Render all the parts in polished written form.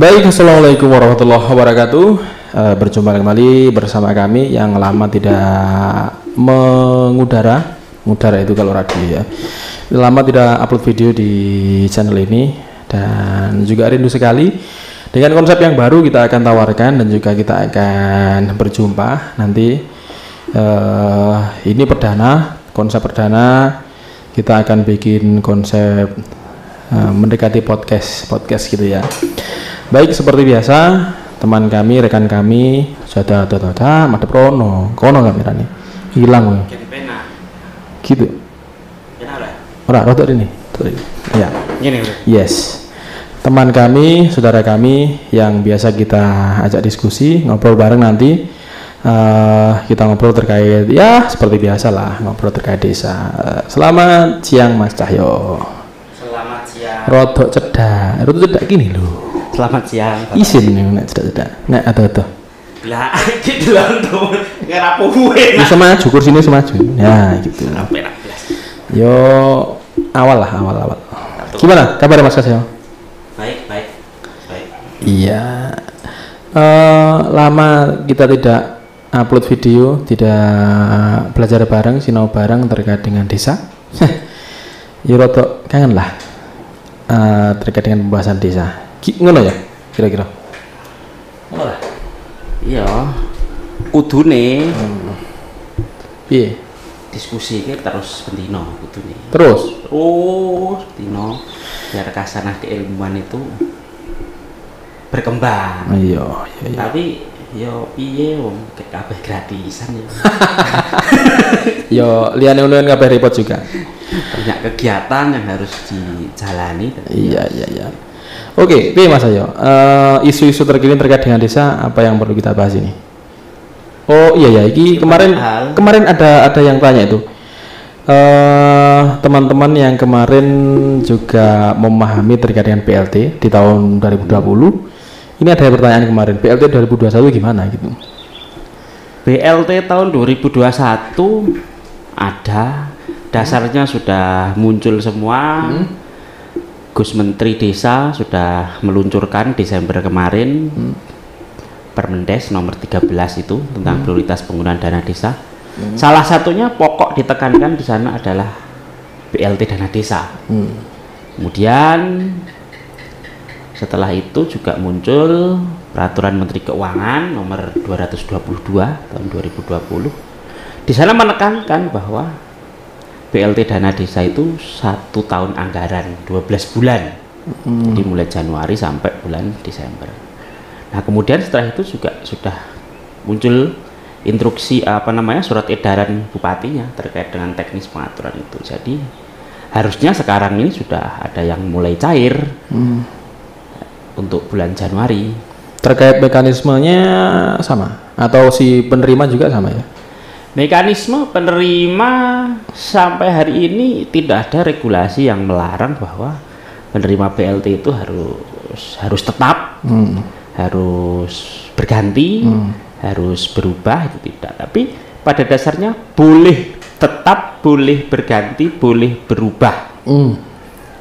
Baik, assalamualaikum warahmatullahi wabarakatuh. Berjumpa kembali bersama kami yang lama tidak mengudara. Mengudara itu kalau radio ya. Lama tidak upload video di channel ini dan juga rindu sekali dengan konsep yang baru kita akan tawarkan dan juga kita akan berjumpa nanti. Ini konsep perdana kita akan bikin konsep mendekati podcast gitu ya. Baik, seperti biasa teman kami, rekan kami sudah madep kono kamera nih hilang gitu ora rotok ini ya yes, teman kami, saudara kami yang biasa kita ajak diskusi ngobrol bareng nanti. Kita ngobrol terkait ya seperti biasa lah, ngobrol terkait desa. Selamat siang Mas Cahyo. Selamat siang. Rodok cedak gini loh. Selamat siang. Isin nih nek cedak. Nek atau. Lah, gitu lah tuh. Ngerapo gue. Bisa maju kursinya semaju. Ya, gitu. Yo awal. Gimana kabar Mas Cahyo? Baik. Iya. Lama kita tidak upload video, tidak belajar bareng, sinau bareng terkait dengan desa. Ya rodok kangen lah terkait dengan pembahasan desa. Ngono ya kira-kira. Ngono lah. Iya. Kudune. Piye? Diskusi iki terus bendino kudune. Terus bendino biar kasanah keilmuan itu berkembang. Iya. Tapi yo piye wong kabeh gratisan ya. Yo liyane ngono kabeh repot juga. Banyak kegiatan yang harus dijalani. Iya. Oke, piye Mas Ayo? Isu-isu terkini terkait dengan desa apa yang perlu kita bahas ini? Oh iya, iki kemarin ada yang tanya itu. Teman-teman yang kemarin juga memahami terkait dengan PLT di tahun 2020. Ini ada pertanyaan kemarin, PLT 2021 gimana gitu? BLT tahun 2021 ada, dasarnya sudah muncul semua. Gus Menteri Desa sudah meluncurkan Desember kemarin Permendes nomor 13 itu tentang prioritas penggunaan dana desa. Salah satunya pokok ditekankan di sana adalah BLT dana desa. Kemudian setelah itu juga muncul Peraturan Menteri Keuangan nomor 222 tahun 2020. Di sana menekankan bahwa BLT dana desa itu 1 tahun anggaran 12 bulan. Jadi mulai Januari sampai bulan Desember. Nah, kemudian setelah itu juga sudah muncul instruksi surat edaran bupatinya terkait dengan teknis pengaturan itu. Jadi harusnya sekarang ini sudah ada yang mulai cair. Untuk bulan Januari. Terkait mekanismenya sama atau si penerima juga sama ya? Mekanisme penerima sampai hari ini tidak ada regulasi yang melarang bahwa penerima BLT itu harus tetap, harus berganti, harus berubah, itu tidak. Tapi pada dasarnya boleh tetap, boleh berganti, boleh berubah.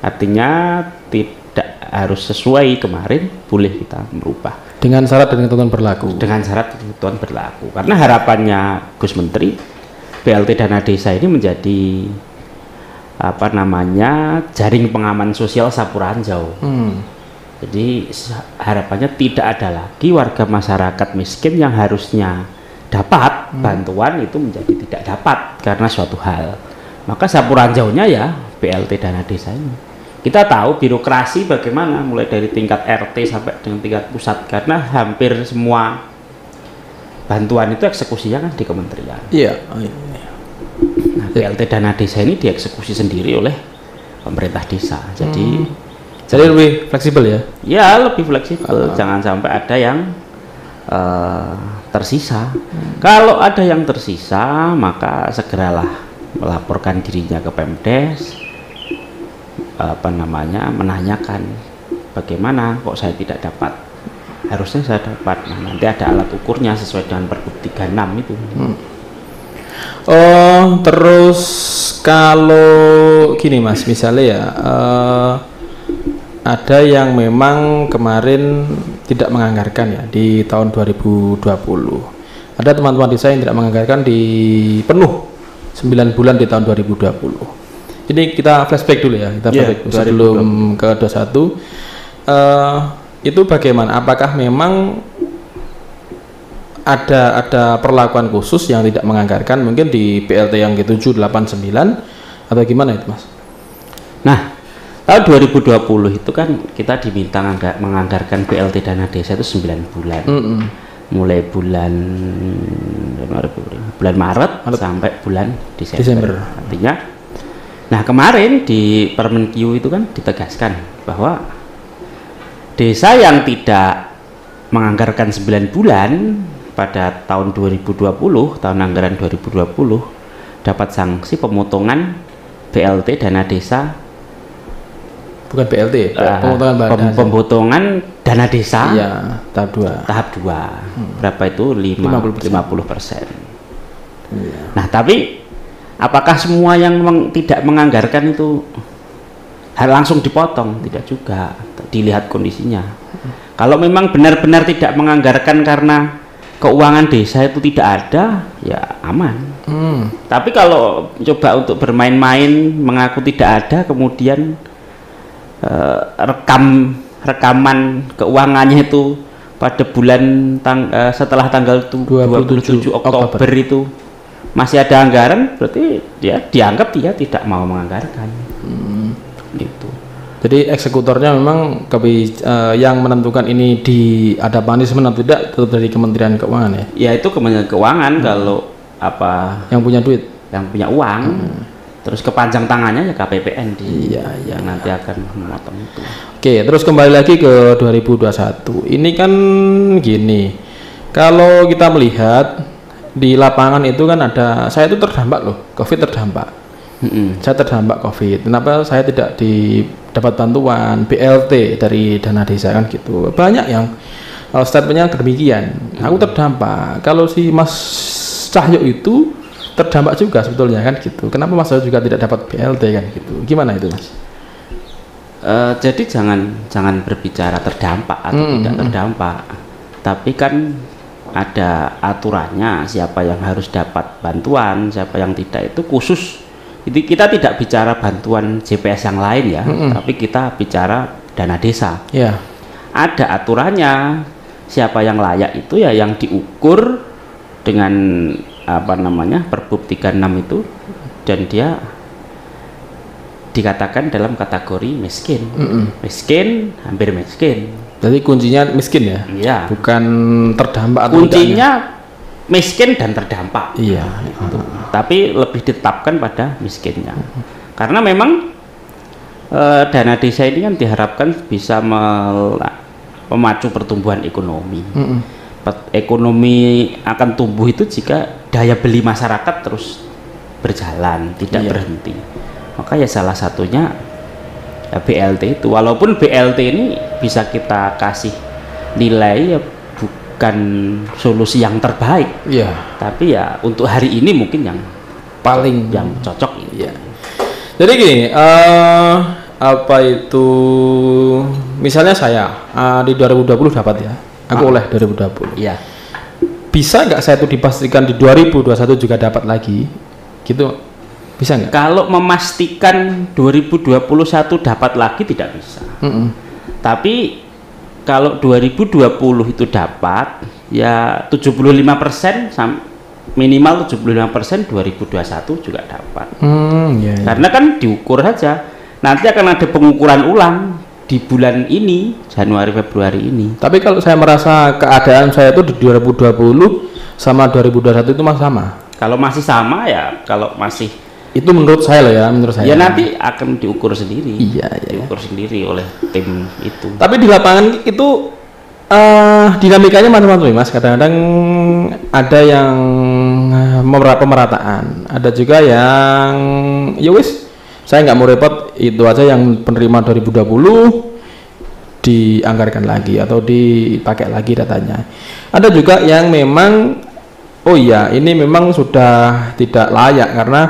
Artinya tidak harus sesuai kemarin, boleh kita merubah dengan syarat dan ketentuan berlaku. Dengan syarat dan ketentuan berlaku. Karena harapannya Gus Menteri, BLT dana desa ini menjadi jaring pengaman sosial Sapuranjau. Jadi harapannya tidak ada lagi warga masyarakat miskin yang harusnya dapat bantuan itu menjadi tidak dapat karena suatu hal. Maka Sapuranjaunya ya BLT dana desa ini. Kita tahu birokrasi bagaimana mulai dari tingkat RT sampai dengan tingkat pusat, karena hampir semua bantuan itu eksekusinya kan di kementerian. Iya. Nah, BLT dana desa ini dieksekusi sendiri oleh pemerintah desa. Jadi lebih fleksibel ya? Ya lebih fleksibel. Jangan sampai ada yang tersisa. Kalau ada yang tersisa, maka segeralah melaporkan dirinya ke Pemdes. Menanyakan bagaimana kok saya tidak dapat, harusnya saya dapat. Nah, nanti ada alat ukurnya sesuai dengan Pergub 36 itu. Terus kalau gini Mas, misalnya ya ada yang memang kemarin tidak menganggarkan ya di tahun 2020. Ada teman-teman desa yang tidak menganggarkan di penuh 9 bulan di tahun 2020. Ini kita flashback dulu ya, kita flashback sebelum ke 21. Itu bagaimana? Apakah memang ada perlakuan khusus yang tidak menganggarkan mungkin di BLT yang ke-7, 8, 9 atau gimana itu Mas? Nah, tahun 2020 itu kan kita diminta menganggarkan BLT dana desa itu 9 bulan. Mulai bulan Maret sampai bulan Desember. Artinya, nah kemarin di Permenkyu itu kan ditegaskan bahwa desa yang tidak menganggarkan 9 bulan pada tahun 2020, tahun anggaran 2020 dapat sanksi pemotongan BLT dana desa. Bukan BLT, pemotongan dana desa. Iya, tahap 2. Tahap 2. Berapa itu? 50%. Iya. Nah, tapi apakah semua yang tidak menganggarkan itu langsung dipotong? Tidak juga. Dilihat kondisinya. Kalau memang benar-benar tidak menganggarkan karena keuangan desa itu tidak ada, ya aman. Tapi kalau coba untuk bermain-main mengaku tidak ada, kemudian rekaman keuangannya itu pada bulan setelah tanggal 27 Oktober itu masih ada anggaran, berarti dia dianggap dia tidak mau menganggarkan. Gitu. Jadi eksekutornya memang yang menentukan ini ada punishment atau tidak tetap dari Kementerian Keuangan ya? Ya itu Kementerian Keuangan kalau apa? Yang punya duit, yang punya uang. Terus kepanjang tangannya ya KPPN yang nanti akan memotong itu. Oke, terus kembali lagi ke 2021. Ini kan gini, kalau kita melihat di lapangan itu kan saya itu terdampak loh, COVID terdampak. Saya terdampak COVID. Kenapa saya tidak dapat bantuan BLT dari dana desa kan gitu. Banyak yang statementnya demikian. Aku terdampak. Kalau si Mas Cahyo itu terdampak juga sebetulnya kan gitu. Kenapa Mas juga tidak dapat BLT kan gitu? Gimana itu Mas? Jadi jangan berbicara terdampak atau tidak terdampak, tapi kan ada aturannya siapa yang harus dapat bantuan, siapa yang tidak, itu khusus. Jadi kita tidak bicara bantuan JPS yang lain ya, tapi kita bicara dana desa. Ada aturannya, siapa yang layak itu ya yang diukur dengan Perbup 36 itu, dan dia dikatakan dalam kategori miskin. Miskin, hampir miskin. Jadi kuncinya miskin ya? Iya. Bukan terdampak atau kuncinya miskin dan terdampak. Iya. Gitu. Tapi lebih ditetapkan pada miskinnya. Karena memang dana desa ini kan diharapkan bisa memacu pertumbuhan ekonomi. Ekonomi akan tumbuh itu jika daya beli masyarakat terus berjalan, tidak berhenti. Maka ya salah satunya ya BLT itu. Walaupun BLT ini bisa kita kasih nilai ya bukan solusi yang terbaik, tapi ya untuk hari ini mungkin yang paling yang cocok. Jadi gini, misalnya saya di 2020 dapat ya, aku oleh 2020. Iya. Bisa nggak saya itu dipastikan di 2021 juga dapat lagi? Gitu, bisa nggak? Kalau memastikan 2021 dapat lagi tidak bisa. Tapi kalau 2020 itu dapat, ya 75% minimal 75% 2021 juga dapat. Karena kan diukur saja. Nanti akan ada pengukuran ulang di bulan ini, Januari Februari ini. Tapi kalau saya merasa keadaan saya itu di 2020 sama 2021 itu masih sama. Kalau masih sama ya, kalau masih itu menurut saya loh ya, menurut saya. Ya nanti akan diukur sendiri. Diukur sendiri oleh tim itu. Tapi di lapangan itu dinamikanya macam-macam Mas. Kadang-kadang ada yang pemerataan, ada juga yang ya wis saya nggak mau repot, itu aja yang penerima 2020 dianggarkan lagi atau dipakai lagi datanya. Ada juga yang memang oh iya ini memang sudah tidak layak karena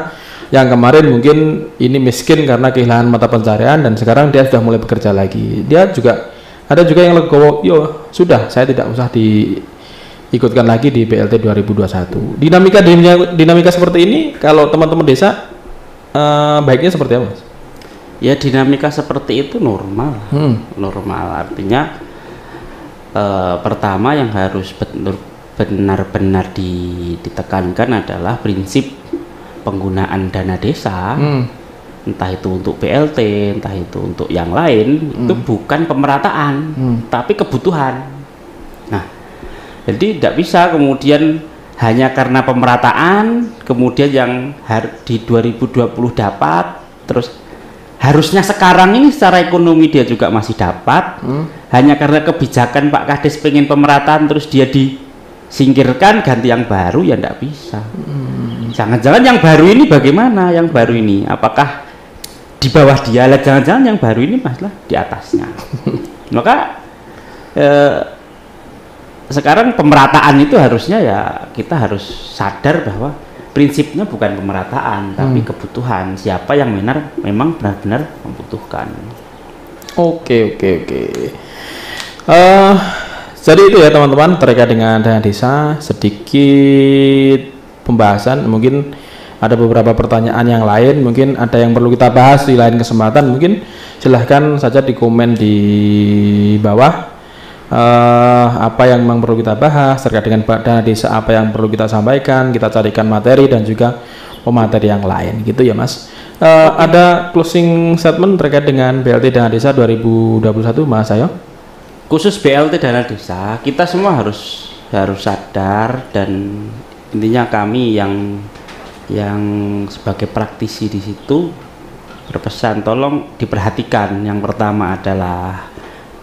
yang kemarin mungkin ini miskin karena kehilangan mata pencaharian dan sekarang dia sudah mulai bekerja lagi. Dia juga ada juga yang legowo, yo sudah saya tidak usah diikutkan lagi di BLT 2021. Dinamika seperti ini kalau teman-teman desa baiknya seperti apa, Mas? Ya dinamika seperti itu normal. Normal artinya pertama yang harus benar-benar ditekankan adalah prinsip penggunaan dana desa, entah itu untuk BLT, entah itu untuk yang lain, itu bukan pemerataan, tapi kebutuhan. Nah, jadi tidak bisa kemudian hanya karena pemerataan, kemudian yang di 2020 dapat, terus harusnya sekarang ini secara ekonomi dia juga masih dapat, hanya karena kebijakan Pak Kades pengen pemerataan terus dia disingkirkan ganti yang baru, ya tidak bisa. Jangan-jangan yang baru ini bagaimana? Yang baru ini apakah di bawah dia? Lah jangan-jangan yang baru ini masalah di atasnya. Maka sekarang pemerataan itu harusnya ya kita harus sadar bahwa prinsipnya bukan pemerataan tapi kebutuhan, siapa yang memang benar-benar membutuhkan. Oke. Jadi itu ya teman-teman terkait dengan dana desa, sedikit pembahasan. Mungkin ada beberapa pertanyaan yang lain, mungkin ada yang perlu kita bahas di lain kesempatan, mungkin silahkan saja di komen di bawah apa yang memang perlu kita bahas terkait dengan dana desa, apa yang perlu kita sampaikan, kita carikan materi dan juga pemateri yang lain gitu ya Mas. Ada closing statement terkait dengan BLT dana desa 2021 Mas Ayo? Khusus BLT dana desa, kita semua harus sadar, dan intinya kami yang sebagai praktisi di situ berpesan tolong diperhatikan. Yang pertama adalah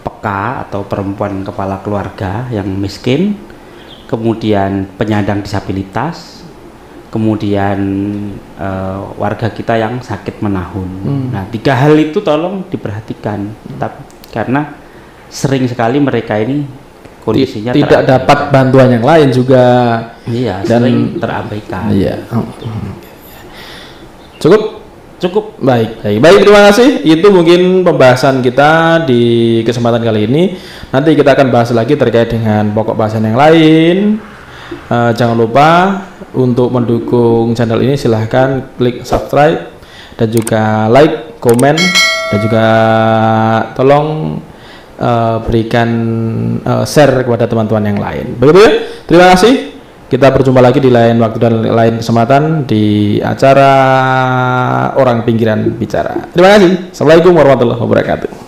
peka atau perempuan kepala keluarga yang miskin, kemudian penyandang disabilitas, kemudian warga kita yang sakit menahun. Nah, 3 hal itu tolong diperhatikan, karena sering sekali mereka ini kondisinya tidak dapat bantuan yang lain juga. Iya, dan sering terabaikan. Iya. Cukup. Baik. Terima kasih. Itu mungkin pembahasan kita di kesempatan kali ini. Nanti kita akan bahas lagi terkait dengan pokok bahasan yang lain. Jangan lupa untuk mendukung channel ini silahkan klik subscribe dan juga like, komen, dan juga tolong berikan share kepada teman-teman yang lain. Begitu ya. Terima kasih. Kita berjumpa lagi di lain waktu dan lain kesempatan di acara Orang Pinggiran Bicara. Terima kasih. Assalamualaikum warahmatullahi wabarakatuh.